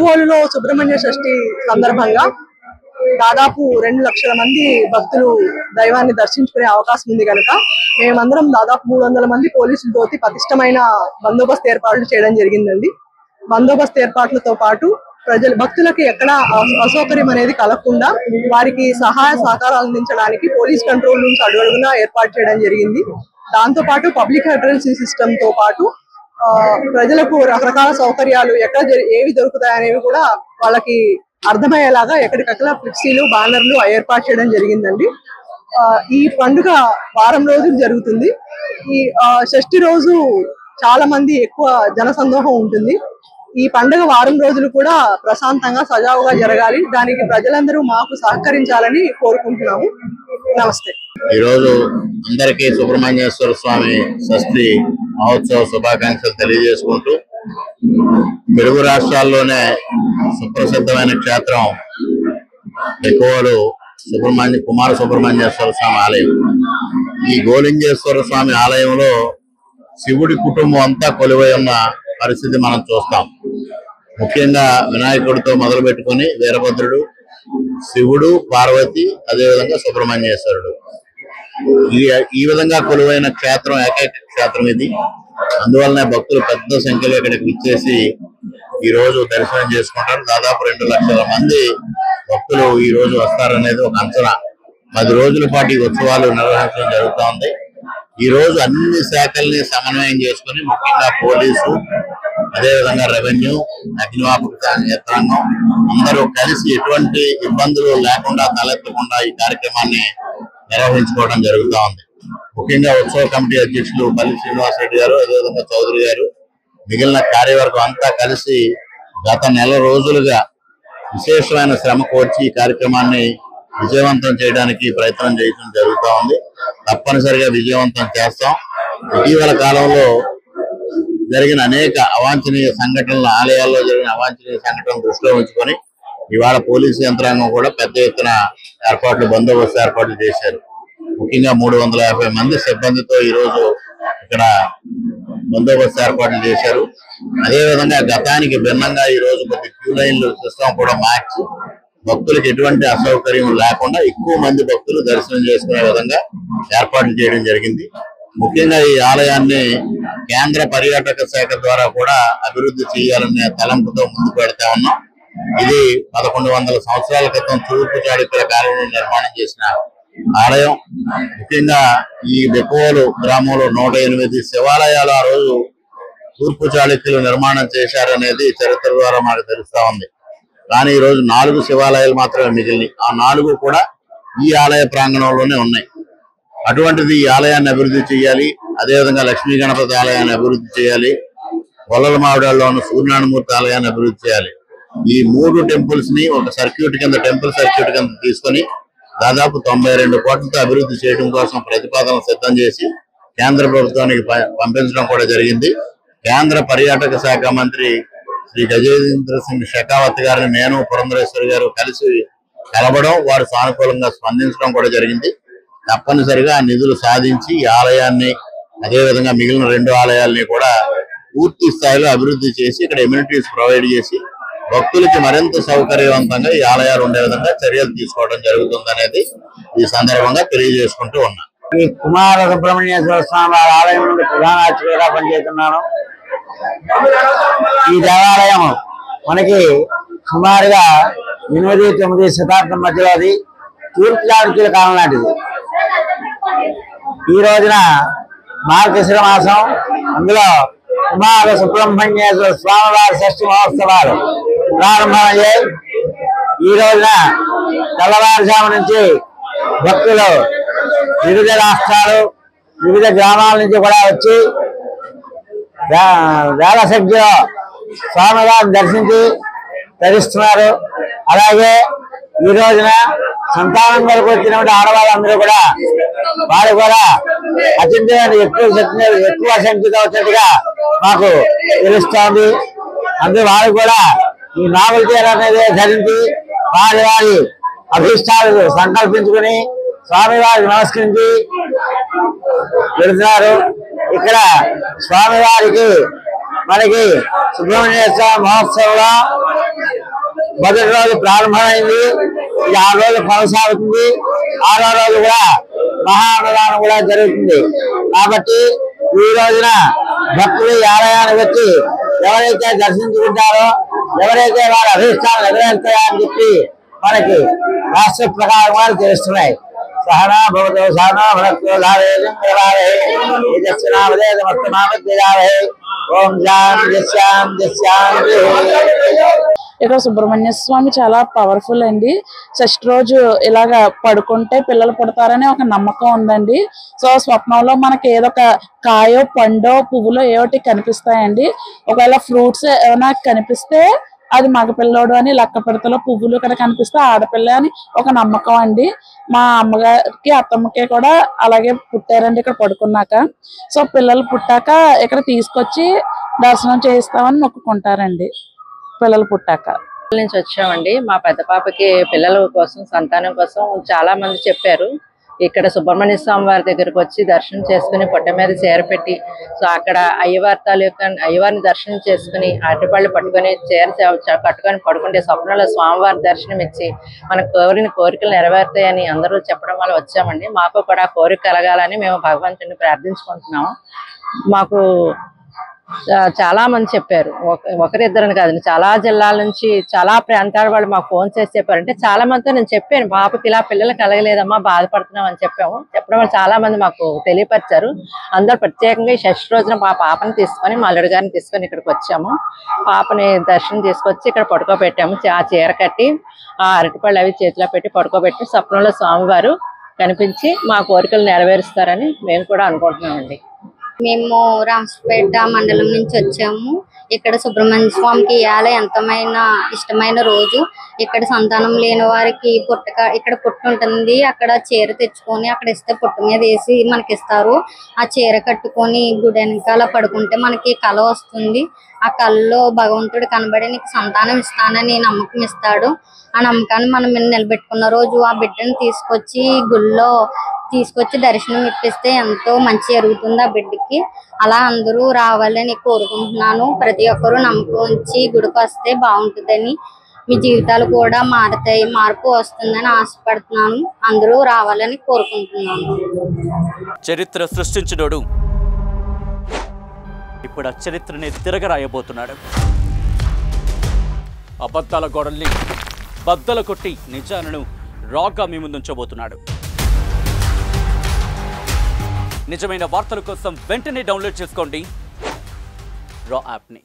కొనుగోలులో సుబ్రహ్మణ్య షష్ఠి సందర్భంగా దాదాపు 2 లక్షల మంది భక్తులు దైవాన్ని దర్శించుకునే అవకాశం ఉంది కనుక మేమందరం దాదాపు 300 మంది పోలీసులతోటి పటిష్టమైన బందోబస్తు ఏర్పాట్లు చేయడం జరిగిందండి. బందోబస్తు ఏర్పాట్లతో పాటు భక్తులకి ఎక్కడ అసౌకర్యం అనేది కలగకుండా వారికి సహాయ సహకారాలు అందించడానికి పోలీస్ కంట్రోల్ రూమ్స్ అడుగడుగునా ఏర్పాటు చేయడం జరిగింది. దాంతో పాటు పబ్లిక్ అడ్రసీ సిస్టమ్ తో పాటు ప్రజలకు రకరకాల సౌకర్యాలు ఎక్కడ ఏవి దొరుకుతాయి అనేవి కూడా వాళ్ళకి అర్థమయ్యేలాగా ఎక్కడికక్కడ ఫ్లెక్సీలు బ్యానర్లు ఏర్పాటు చేయడం జరిగిందండి. ఈ పండుగ వారం రోజులు జరుగుతుంది. ఈ షష్ఠి రోజు చాలా మంది ఎక్కువ జనసందోహం ఉంటుంది. ఈ పండుగ వారం రోజులు కూడా ప్రశాంతంగా సజావుగా జరగాలి, దానికి ప్రజలందరూ మాకు సహకరించాలని కోరుకుంటున్నాము. నమస్తే. ఈ రోజు అందరికీ సుబ్రహ్మణ్యేశ్వర స్వామి షష్ఠి మహోత్సవ శుభాకాంక్షలు తెలియజేసుకుంటూ, తెలుగు రాష్ట్రాల్లోనే సుప్రసిద్ధమైన క్షేత్రం ఎక్కువలు కుమార సుబ్రహ్మణ్యేశ్వర స్వామి ఆలయం. ఈ గోలింగేశ్వర స్వామి ఆలయంలో శివుడి కుటుంబం అంతా కొలువై ఉన్న పరిస్థితి మనం చూస్తాం. ముఖ్యంగా వినాయకుడితో మొదలు పెట్టుకుని వీరభద్రుడు, శివుడు, పార్వతి, అదేవిధంగా సుబ్రహ్మణ్యేశ్వరుడు ఈ విధంగా కొలువైన క్షేత్రం ఏకైక క్షేత్రం ఇది. అందువల్లనే భక్తులు పెద్ద సంఖ్యలో ఇక్కడికి విచ్చేసి ఈ రోజు దర్శనం చేసుకుంటారు. దాదాపు 2 లక్షల మంది భక్తులు ఈ రోజు వస్తారనేది ఒక అంచనా. 10 రోజుల పాటు ఈ ఉత్సవాలు నిర్వహించడం జరుగుతూ ఉంది. ఈ రోజు అన్ని శాఖల్ని సమన్వయం చేసుకుని ముఖ్యంగా పోలీసు, అదేవిధంగా రెవెన్యూ, అగ్నిమాపక యంత్రాంగం అందరూ కలిసి ఎటువంటి ఇబ్బందులు లేకుండా తలెత్తకుండా ఈ కార్యక్రమాన్ని నిర్వహించుకోవడం జరుగుతూ ఉంది. ముఖ్యంగా ఉత్సవ కమిటీ అధ్యక్షులు పల్లి శ్రీనివాసరెడ్డి గారు, అదేవిధంగా చౌదరి గారు, మిగిలిన కార్యవర్గం అంతా కలిసి గత నెల రోజులుగా విశేషమైన శ్రమ కోర్చి ఈ కార్యక్రమాన్ని విజయవంతం చేయడానికి ప్రయత్నం చేయడం జరుగుతూ ఉంది. తప్పనిసరిగా విజయవంతం చేస్తాం. ఇటీవల కాలంలో జరిగిన అనేక అవాంఛనీయ సంఘటనలు, ఆలయాల్లో జరిగిన అవాంఛనీయ సంఘటనలు దృష్టిలో ఉంచుకొని ఇవాళ పోలీసు యంత్రాంగం కూడా పెద్ద ఎత్తున బందోబస్తు ఏర్పాట్లు చేశారు. ముఖ్యంగా 350 మంది సిబ్బందితో ఈ రోజు ఇక్కడ బందోబస్తు ఏర్పాట్లు చేశారు. అదేవిధంగా గతానికి భిన్నంగా ఈ రోజు కొద్ది క్యూ లైన్లు సిస్టమ్ కూడా మార్చి భక్తులకు ఎటువంటి అసౌకర్యం లేకుండా ఎక్కువ మంది భక్తులు దర్శనం చేసుకునే విధంగా ఏర్పాట్లు చేయడం జరిగింది. ముఖ్యంగా ఈ ఆలయాన్ని కేంద్ర పర్యాటక శాఖ ద్వారా కూడా అభివృద్ధి చేయాలనే తలంపుతో ముందుకు పెడతా ఉన్నాం. ఇది 1100 సంవత్సరాల క్రితం తూర్పు చాళుక్యుల కాలంలో నిర్మాణం చేసిన ఆలయం. ముఖ్యంగా ఈ బెకోలు గ్రామంలో 108 శివాలయాలు ఆ రోజు తూర్పు చాళుక్యులు నిర్మాణం చేశారనేది చరిత్ర ద్వారా మనకు తెలుస్తా ఉంది. కానీ ఈ రోజు 4 శివాలయాలు మాత్రమే మిగిలినాయి. ఆ 4 కూడా ఈ ఆలయ ప్రాంగణంలోనే ఉన్నాయి. అటువంటిది ఈ ఆలయాన్ని అభివృద్ధి చేయాలి. అదేవిధంగా లక్ష్మీ గణపతి ఆలయాన్ని అభివృద్ధి చేయాలి. గొల్లల మావిడాల్లోని సూర్యనారాయణమూర్తి ఆలయాన్ని అభివృద్ధి చేయాలి. ఈ 3 టెంపుల్స్ ని ఒక టెంపుల్ సర్క్యూట్ కింద తీసుకొని దాదాపు 92 కోట్లతో అభివృద్ధి చేయడం కోసం ప్రతిపాదన సిద్ధం చేసి కేంద్ర ప్రభుత్వానికి పంపించడం కూడా జరిగింది. కేంద్ర పర్యాటక శాఖ మంత్రి శ్రీ గజేంద్ర సింగ్ షెకావత్ గారిని నేను, పురంధరేశ్వరి గారు కలిసి కలవడం, వారు సానుకూలంగా స్పందించడం కూడా జరిగింది. తప్పనిసరిగా నిధులు సాధించి ఈ ఆలయాన్ని, అదేవిధంగా మిగిలిన 2 ఆలయాల్ని కూడా పూర్తి స్థాయిలో అభివృద్ధి చేసి ఇక్కడ ఎమ్యూనిటీస్ ప్రొవైడ్ చేసి భక్తులకి మరింత సౌకర్యవంతంగా ఈ ఆలయాలు ఉండే విధంగా చర్యలు తీసుకోవడం జరుగుతుంది అనేది ఈ సందర్భంగా తెలియజేసుకుంటూ ఉన్నా. ఈ కుమార సుబ్రహ్మణ్యేశ్వర స్వామి వారి ఆలయం నుండి ప్రధాన అర్చకుడిగా పనిచేస్తున్నాను. ఈ దేవాలయం మనకి సుమారుగా 8-9 శతాబ్దం మధ్యలో అది తూర్పు చాళుక్యుల కాలం నాటిది. ఈ రోజున మార్గశిర మాసం, అందులో కుమార సుబ్రహ్మణ్యేశ్వర స్వామి వారి షష్ఠి మహోత్సవాలు ప్రారంభమయ్యాయి. ఈ రోజున తెల్లవారుజాము నుంచి భక్తులు వివిధ రాష్ట్రాలు, వివిధ గ్రామాల నుంచి కూడా వచ్చి వేల సంఖ్యలో స్వామివారిని దర్శించి తరిస్తున్నారు. అలాగే ఈ రోజున సంతానం వరకు వచ్చినటువంటి ఆడవాళ్ళందరూ కూడా వారు కూడా అత్యంత ఎక్కువ సంఖ్యతో వచ్చినట్టుగా మాకు తెలుస్తోంది. అందుకే వారు కూడా ఈ నాగుల చీర అనేది ధరించి వారి వారి అభిష్టాలు సంకల్పించుకుని స్వామివారికి నమస్కరించి వెళుతున్నారు. ఇక్కడ స్వామివారికి మనకి సుబ్రహ్మణ్య స్వామి మహోత్సవంలో మొదటి రోజు ప్రారంభమైంది. ఇది 6 రోజులు కొనసాగుతుంది. 6వ రోజు కూడా మహా అన్నదానం కూడా జరుగుతుంది. కాబట్టి ఈ రోజున భక్తులు ఈ ఆలయానికి వచ్చి ఎవరైతే దర్శించుకుంటారో, ఎవరైతే వారి అభిష్టాలు నెరవేరుతాయని చెప్పి మనకి రాష్ట్ర ప్రకారం వారు తెలుస్తున్నాయి. సహనా భవతో సహనా భరతో ఓం శాంతి శాంతి శాంతి. ఇక్కడ సుబ్రహ్మణ్య స్వామి చాలా పవర్ఫుల్ అండి. షష్ఠి రోజు ఇలాగ పడుకుంటే పిల్లలు పుడతారని ఒక నమ్మకం ఉందండి. సో స్వప్నంలో మనకి ఏదో ఒక కాయో పండో పువ్వులో ఏమిటి కనిపిస్తాయండి. ఒకవేళ ఫ్రూట్స్ ఏమైనా కనిపిస్తే అది మగపిల్లోడు అని, లక్క పిడతలో పువ్వులు ఇక్కడ కనిపిస్తే ఆడపిల్ల అని ఒక నమ్మకం అండి. మా అమ్మగారికి అత్తమ్మకి కూడా అలాగే పుట్టారండి ఇక్కడ పడుకున్నాక. సో పిల్లలు పుట్టాక ఇక్కడ తీసుకొచ్చి దర్శనం చేయిస్తామని మొక్కుకుంటారండి. పిల్లలు పుట్టాక నుంచి వచ్చామండి. మా పెద్ద పాపకి పిల్లల కోసం, సంతానం కోసం చాలా మంది చెప్పారు. ఇక్కడ సుబ్రహ్మణ్య స్వామి వారి దగ్గరకు వచ్చి దర్శనం చేసుకుని పొట్ట మీద చీర పెట్టి, సో అక్కడ అయ్యవారిని దర్శనం చేసుకుని అరటిపళ్ళు పట్టుకొని చీర కట్టుకొని పడుకుంటే స్వప్నంలో స్వామివారి దర్శనం ఇచ్చి మనకు కోరికలు నెరవేరుతాయని అందరూ చెప్పడం వల్ల వచ్చామండి. మాకు కూడా కోరిక కలగాలని మేము భగవంతుని ప్రార్థించుకుంటున్నాము. మాకు చాలా మంది చెప్పారు, ఒకరిద్దరని కాదండి, చాలా జిల్లాల నుంచి, చాలా ప్రాంతాల వాళ్ళు మాకు ఫోన్ చేసి చెప్పారు. అంటే చాలా మందితో నేను చెప్పాను, పాపకి ఇలా పిల్లలు కలగలేదమ్మా, బాధపడుతున్నాం అని చెప్పడం వల్ల చాలా మంది మాకు తెలియపరిచారు. అందరూ ప్రత్యేకంగా ఈ షష్ఠి రోజున మా పాపని తీసుకొని, మా అల్లుడి గారిని తీసుకొని ఇక్కడికి వచ్చాము. పాపని దర్శనం తీసుకొచ్చి ఇక్కడ పడుకోబెట్టాము. ఆ చీర కట్టి ఆ అరటిపళ్ళు అవి చేతిలో పెట్టి పడుకోబెట్టి స్వప్నంలో స్వామివారు కనిపించి మా కోరికలు నెరవేరుస్తారని మేము కూడా అనుకుంటున్నామండి. మేము రాంపేట మండలం నుంచి వచ్చాము. ఇక్కడ సుబ్రహ్మణ్య స్వామికి ఇవాళ ఎంతమైన ఇష్టమైన రోజు. ఇక్కడ సంతానం లేని వారికి ఇక్కడ పుట్టు ఉంటుంది. అక్కడ చీర తెచ్చుకొని అక్కడ ఇస్తే పుట్టు మీద వేసి మనకి ఇస్తారు. ఆ చీర కట్టుకొని గుడి వెనకాల పడుకుంటే మనకి కళ వస్తుంది. ఆ కళలో భగవంతుడు కనబడి నీకు సంతానం ఇస్తానని నమ్మకం ఇస్తాడు. ఆ నమ్మకాన్ని మనం నిలబెట్టుకున్న రోజు ఆ బిడ్డను తీసుకొచ్చి గుళ్ళో తీసుకొచ్చి దర్శనం ఇప్పిస్తే ఎంతో మంచి జరుగుతుంది ఆ బిడ్డకి. అలా అందరూ రావాలని కోరుకుంటున్నాను. ప్రతి ఒక్కరూ నమ్మకం ఉంచి గుడికి వస్తే బాగుంటుందని, మీ జీవితాలు కూడా మారుతాయి, మార్పు వస్తుందని ఆశపడుతున్నాను. అందరూ రావాలని కోరుకుంటున్నాను. చరిత్ర సృష్టించినోడు ఇప్పుడు ఆ చరిత్రని తిరగరాయబోతున్నాడు. అబద్ధాల గోడల్ని బద్దలు కొట్టి నిజాలను రాగా మీ ముందుంచబోతున్నాడు. నిజమైన వార్తల కోసం వెంటనే డౌన్లోడ్ చేసుకోండి రా యాప్ని.